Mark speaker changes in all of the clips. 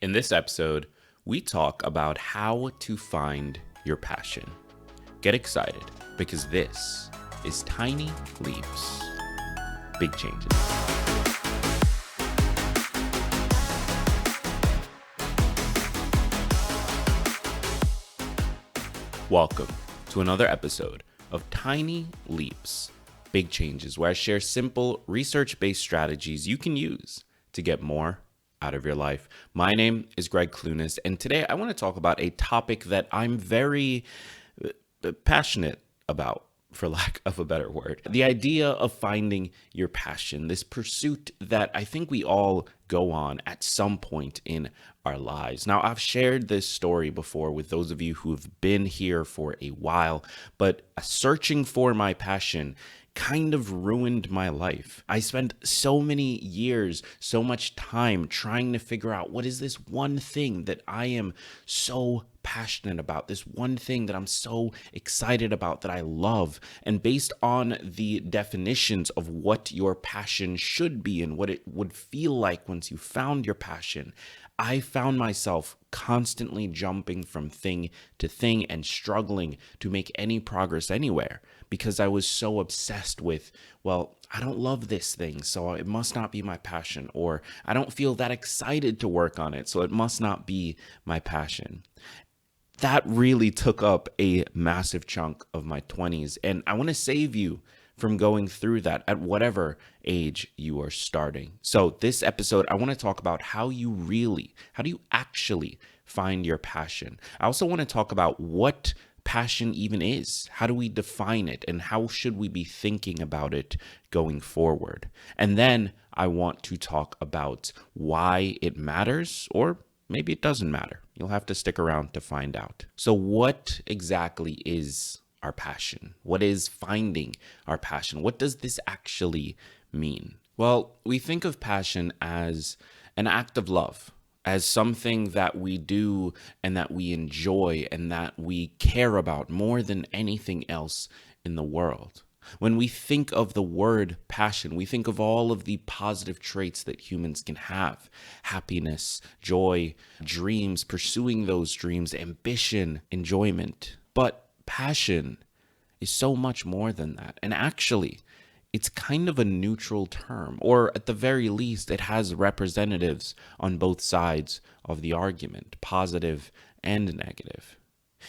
Speaker 1: In this episode, we talk about how to find your passion. Get excited because this is Tiny Leaps, Big Changes. Welcome to another episode of Tiny Leaps, Big Changes, where I share simple research-based strategies you can use to get more out of your life. My name is Greg Clunas, and today I want to talk about a topic that I'm very passionate about, for lack of a better word. The idea of finding your passion, this pursuit that I think we all go on at some point in our lives. Now, I've shared this story before with those of you who have been here for a while, but searching for my passion kind of ruined my life. I spent so many years, so much time trying to figure out what is this one thing that I am so passionate about, this one thing that I'm so excited about, that I love. And based on the definitions of what your passion should be and what it would feel like once you found your passion, I found myself constantly jumping from thing to thing and struggling to make any progress anywhere because I was so obsessed with, well, I don't love this thing, so it must not be my passion, or I don't feel that excited to work on it, so it must not be my passion. That really took up a massive chunk of my 20s, and I want to save you from going through that at whatever age you are starting. So this episode, I want to talk about how do you actually find your passion? I also want to talk about what passion even is. How do we define it, and how should we be thinking about it going forward? And then I want to talk about why it matters, or maybe it doesn't matter. You'll have to stick around to find out. So what exactly is our passion? What is finding our passion? What does this actually mean? Well, we think of passion as an act of love, as something that we do and that we enjoy and that we care about more than anything else in the world. When we think of the word passion, we think of all of the positive traits that humans can have: happiness, joy, dreams, pursuing those dreams, ambition, enjoyment. But passion is so much more than that. And actually, it's kind of a neutral term, or at the very least, it has representatives on both sides of the argument, positive and negative.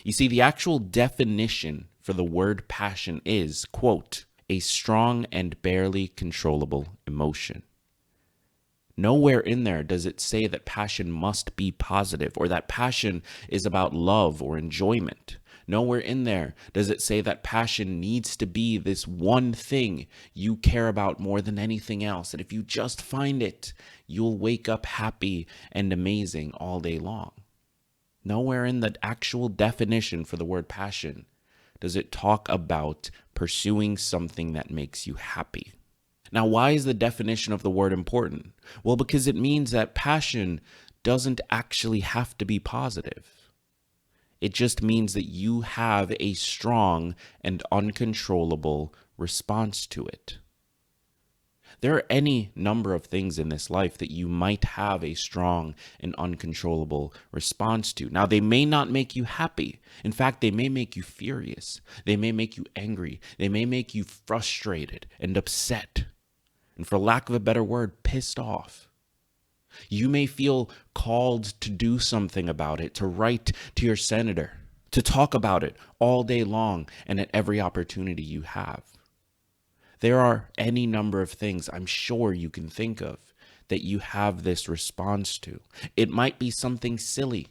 Speaker 1: You see, the actual definition for the word passion is, quote, a strong and barely controllable emotion. Nowhere in there does it say that passion must be positive, or that passion is about love or enjoyment. Nowhere in there does it say that passion needs to be this one thing you care about more than anything else, that if you just find it, you'll wake up happy and amazing all day long. Nowhere in the actual definition for the word passion does it talk about pursuing something that makes you happy. Now, why is the definition of the word important? Well, because it means that passion doesn't actually have to be positive. It just means that you have a strong and uncontrollable response to it. There are any number of things in this life that you might have a strong and uncontrollable response to. Now, they may not make you happy. In fact, they may make you furious. They may make you angry. They may make you frustrated and upset. And for lack of a better word, pissed off. You may feel called to do something about it, to write to your senator, to talk about it all day long and at every opportunity you have. There are any number of things I'm sure you can think of that you have this response to. It might be something silly.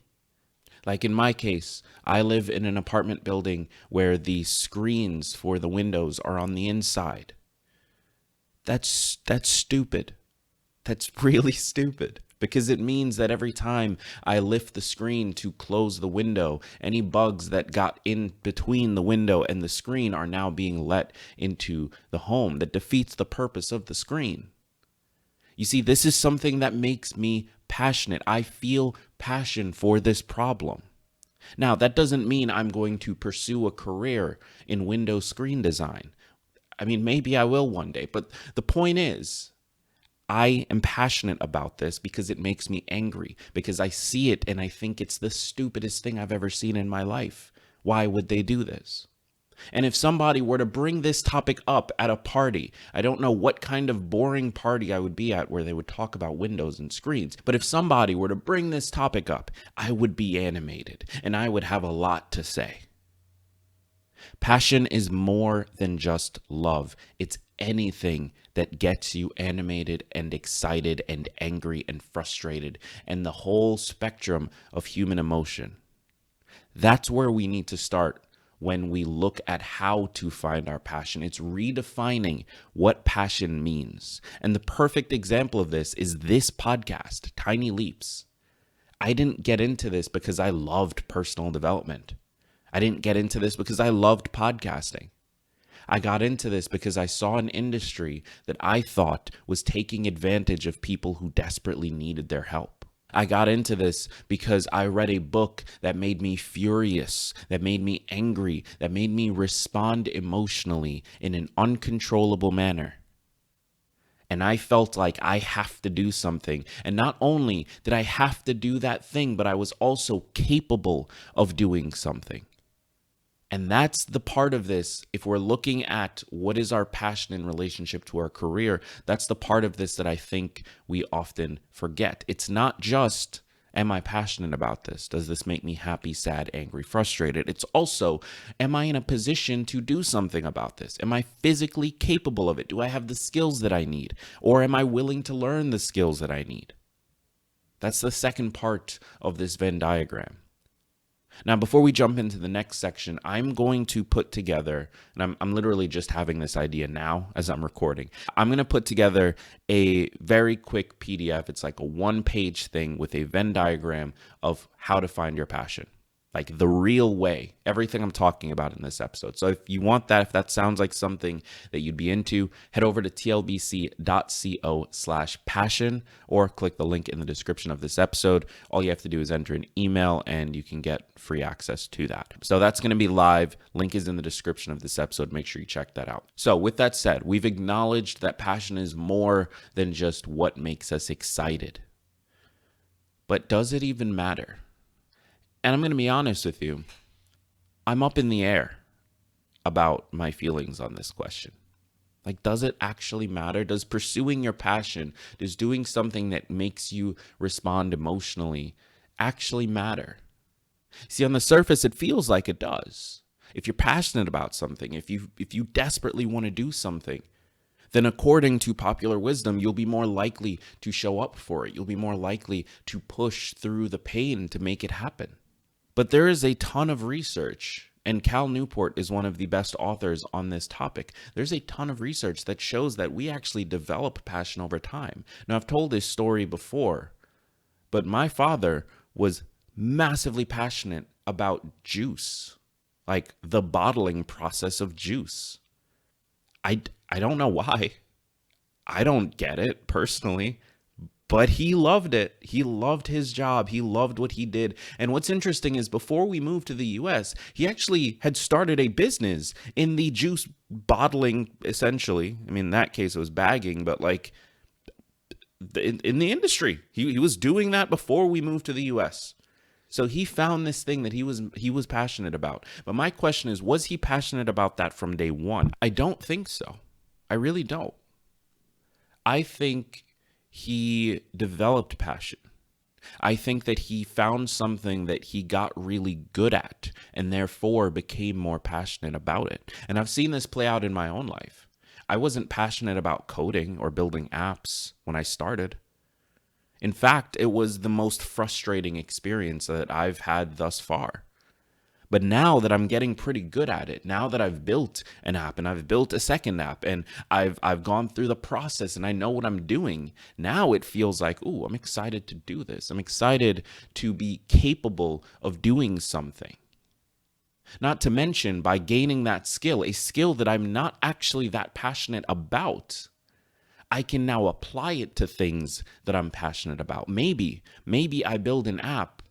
Speaker 1: Like in my case, I live in an apartment building where the screens for the windows are on the inside. That's stupid. That's really stupid, because it means that every time I lift the screen to close the window, any bugs that got in between the window and the screen are now being let into the home. That defeats the purpose of the screen. You see, this is something that makes me passionate. I feel passion for this problem. Now, that doesn't mean I'm going to pursue a career in window screen design. I mean, maybe I will one day, but the point is, I am passionate about this because it makes me angry, because I see it and I think it's the stupidest thing I've ever seen in my life. Why would they do this? And if somebody were to bring this topic up at a party, I don't know what kind of boring party I would be at where they would talk about windows and screens, but if somebody were to bring this topic up, I would be animated and I would have a lot to say. Passion is more than just love. It's anything that gets you animated and excited and angry and frustrated and the whole spectrum of human emotion. That's where we need to start when we look at how to find our passion. It's redefining what passion means. And the perfect example of this is this podcast, Tiny Leaps. I didn't get into this because I loved personal development. I didn't get into this because I loved podcasting. I got into this because I saw an industry that I thought was taking advantage of people who desperately needed their help. I got into this because I read a book that made me furious, that made me angry, that made me respond emotionally in an uncontrollable manner. And I felt like I have to do something. And not only did I have to do that thing, but I was also capable of doing something. And that's the part of this, if we're looking at what is our passion in relationship to our career, that's the part of this that I think we often forget. It's not just, am I passionate about this? Does this make me happy, sad, angry, frustrated? It's also, am I in a position to do something about this? Am I physically capable of it? Do I have the skills that I need? Or am I willing to learn the skills that I need? That's the second part of this Venn diagram. Now, before we jump into the next section, I'm going to put together, and I'm literally just having this idea now as I'm recording. I'm going to put together a very quick PDF. It's like a one-page thing with a Venn diagram of how to find your passion. Like the real way, everything I'm talking about in this episode. So if you want that, if that sounds like something that you'd be into, head over to tlbc.co/passion or click the link in the description of this episode. All you have to do is enter an email and you can get free access to that. So that's going to be live. Link is in the description of this episode. Make sure you check that out. So with that said, we've acknowledged that passion is more than just what makes us excited. But does it even matter? And I'm going to be honest with you, I'm up in the air about my feelings on this question. Like, does it actually matter? Does pursuing your passion, does doing something that makes you respond emotionally actually matter? See, on the surface, it feels like it does. If you're passionate about something, if you desperately want to do something, then according to popular wisdom, you'll be more likely to show up for it. You'll be more likely to push through the pain to make it happen. But there is a ton of research, and Cal Newport is one of the best authors on this topic. There's a ton of research that shows that we actually develop passion over time. Now, I've told this story before, but my father was massively passionate about juice, like the bottling process of juice. I don't know why. I don't get it personally. But he loved it. He loved his job. He loved what he did. And what's interesting is before we moved to the US, he actually had started a business in the juice bottling, essentially. I mean, in that case, it was bagging, but like in the industry. He was doing that before we moved to the US. So he found this thing that he was passionate about. But my question is, was he passionate about that from day one? I don't think so. I really don't. I think he developed passion. I think that he found something that he got really good at and therefore became more passionate about it. And I've seen this play out in my own life. I wasn't passionate about coding or building apps when I started. In fact, it was the most frustrating experience that I've had thus far. But now that I'm getting pretty good at it, now that I've built an app and I've built a second app and I've gone through the process and I know what I'm doing, now it feels like, ooh, I'm excited to do this. I'm excited to be capable of doing something. Not to mention, by gaining that skill, a skill that I'm not actually that passionate about, I can now apply it to things that I'm passionate about. Maybe I build an app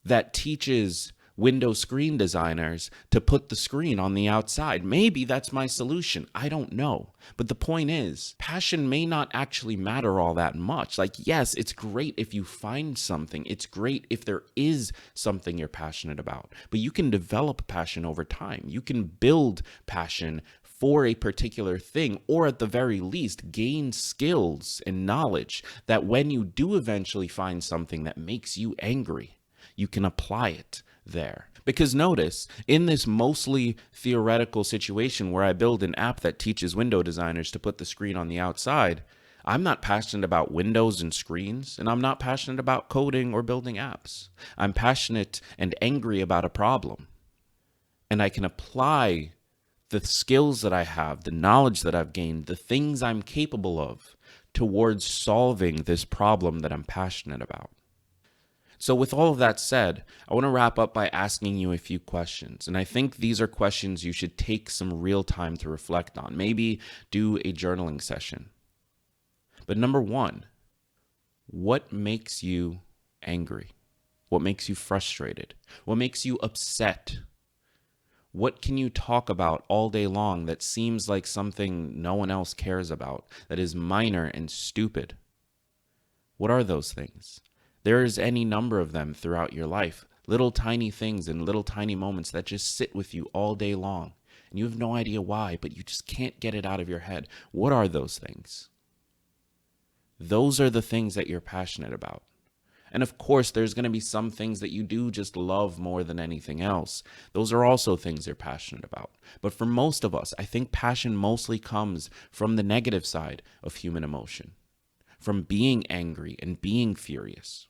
Speaker 1: that teaches window screen designers to put the screen on the outside. Maybe that's my solution. I don't know. But the point is, passion may not actually matter all that much. Like, yes, it's great if you find something. It's great if there is something you're passionate about. But you can develop passion over time. You can build passion for a particular thing, or at the very least, gain skills and knowledge that when you do eventually find something that makes you angry, you can apply it there. Because notice, in this mostly theoretical situation where I build an app that teaches window designers to put the screen on the outside, I'm not passionate about windows and screens, and I'm not passionate about coding or building apps. I'm passionate and angry about a problem. And I can apply the skills that I have, the knowledge that I've gained, the things I'm capable of towards solving this problem that I'm passionate about. So with all of that said, I want to wrap up by asking you a few questions. And I think these are questions you should take some real time to reflect on. Maybe do a journaling session. But number one, what makes you angry? What makes you frustrated? What makes you upset? What can you talk about all day long that seems like something no one else cares about, that is minor and stupid? What are those things? There is any number of them throughout your life, little tiny things and little tiny moments that just sit with you all day long. And you have no idea why, but you just can't get it out of your head. What are those things? Those are the things that you're passionate about. And of course, there's going to be some things that you do just love more than anything else. Those are also things you're passionate about. But for most of us, I think passion mostly comes from the negative side of human emotion, from being angry and being furious.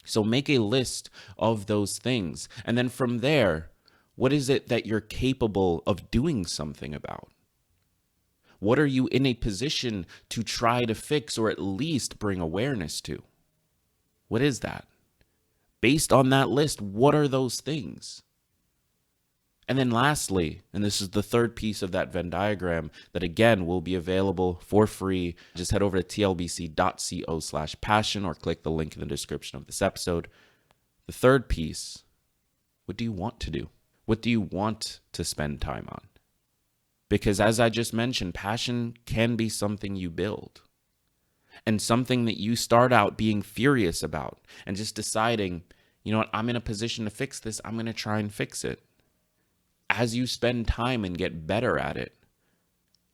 Speaker 1: So make a list of those things. And then from there, what is it that you're capable of doing something about? What are you in a position to try to fix or at least bring awareness to? What is that? Based on that list, what are those things? And then lastly, and this is the third piece of that Venn diagram that again will be available for free. Just head over to tlbc.co/passion or click the link in the description of this episode. The third piece, what do you want to do? What do you want to spend time on? Because as I just mentioned, passion can be something you build. And something that you start out being furious about and just deciding, you know what, I'm in a position to fix this. I'm going to try and fix it. As you spend time and get better at it,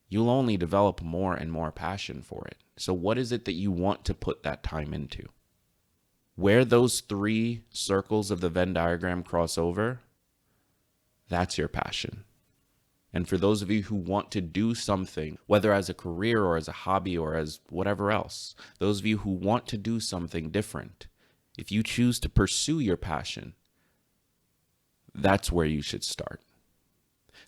Speaker 1: you'll only develop more and more passion for it. So what is it that you want to put that time into? Where those three circles of the Venn diagram cross over, that's your passion. And for those of you who want to do something, whether as a career or as a hobby or as whatever else, those of you who want to do something different, if you choose to pursue your passion, that's where you should start.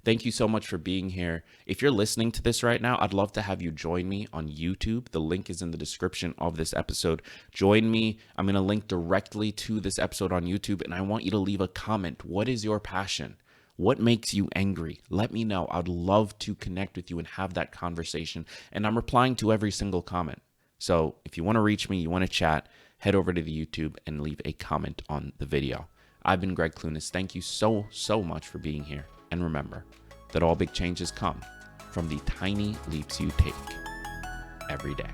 Speaker 1: Thank you so much for being here. If you're listening to this right now, I'd love to have you join me on YouTube. The link is in the description of this episode. Join me. I'm going to link directly to this episode on YouTube, and I want you to leave a comment. What is your passion? What makes you angry? Let me know. I'd love to connect with you and have that conversation. And I'm replying to every single comment. So if you want to reach me, you want to chat, head over to the YouTube and leave a comment on the video. I've been Greg Clunis. Thank you so much for being here. And remember that all big changes come from the tiny leaps you take every day.